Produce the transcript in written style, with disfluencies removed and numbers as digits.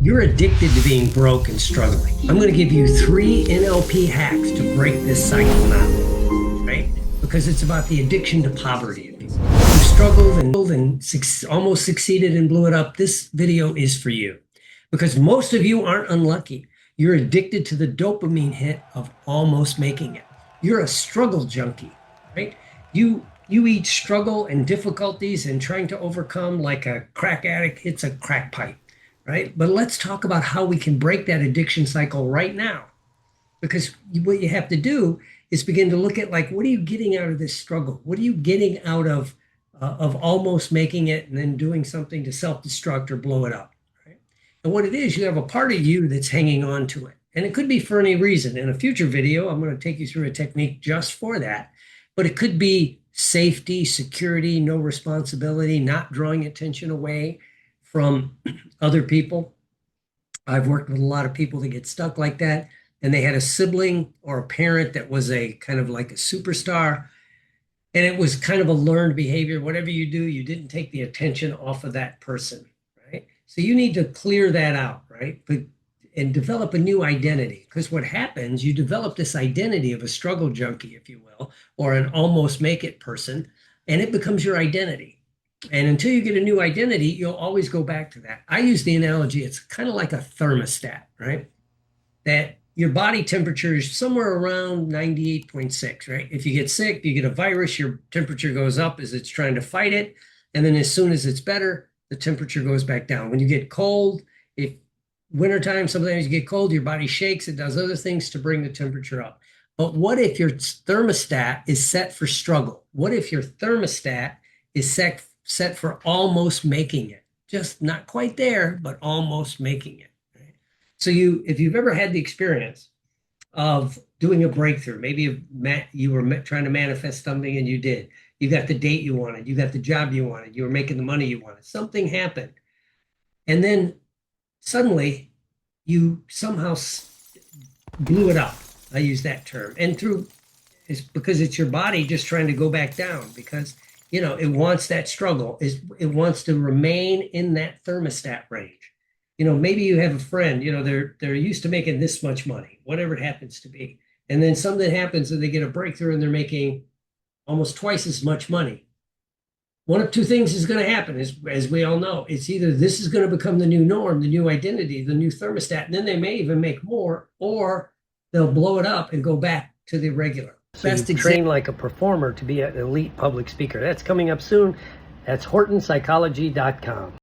You're addicted to being broke and struggling. I'm going to give you 3 NLP hacks to break this cycle now, right? Because it's about the addiction to poverty. If you struggled and almost succeeded and blew it up, this video is for you. Because most of you aren't unlucky. You're addicted to the dopamine hit of almost making it. You're a struggle junkie, right? You eat struggle and difficulties and trying to overcome like a crack addict hits a crack pipe, right? But let's talk about how we can break that addiction cycle right now. Because what you have to do is begin to look at, like, what are you getting out of this struggle? What are you getting out of almost making it and then doing something to self-destruct or blow it up, right? And what it is, you have a part of you that's hanging on to it. And it could be for any reason. In a future video, I'm going to take you through a technique just for that. But it could be safety, security, no responsibility, not drawing attention away from other people. I've worked with a lot of people that get stuck like that, and they had a sibling or a parent that was a kind of like a superstar, and it was kind of a learned behavior. Whatever you do, you didn't take the attention off of that person, right? So you need to clear that out, right? And develop a new identity, because what happens, you develop this identity of a struggle junkie, if you will, or an almost make it person, and it becomes your identity. And until you get a new identity, you'll always go back to that. I use the analogy, it's kind of like a thermostat, right? That your body temperature is somewhere around 98.6, right? If you get sick, you get a virus, your temperature goes up as it's trying to fight it. And then as soon as it's better, the temperature goes back down. When you get cold, if wintertime, sometimes you get cold, your body shakes, it does other things to bring the temperature up. But what if your thermostat is set for struggle? What if your thermostat is set for almost making it? Just not quite there, but almost making it. Right? So if you've ever had the experience of doing a breakthrough, maybe you were trying to manifest something and you did. You got the date you wanted, you got the job you wanted, you were making the money you wanted, something happened. And then suddenly you somehow blew it up. I use that term. And it's because it's your body just trying to go back down, because it wants that struggle. It wants to remain in that thermostat range. Maybe you have a friend, they're used to making this much money, whatever it happens to be. And then something happens and they get a breakthrough and they're making almost twice as much money. One of two things is going to happen, as we all know. It's either this is going to become the new norm, the new identity, the new thermostat, and then they may even make more, or they'll blow it up and go back to the regular. So best to train like a performer to be an elite public speaker. That's coming up soon. That's HortonPsychology.com.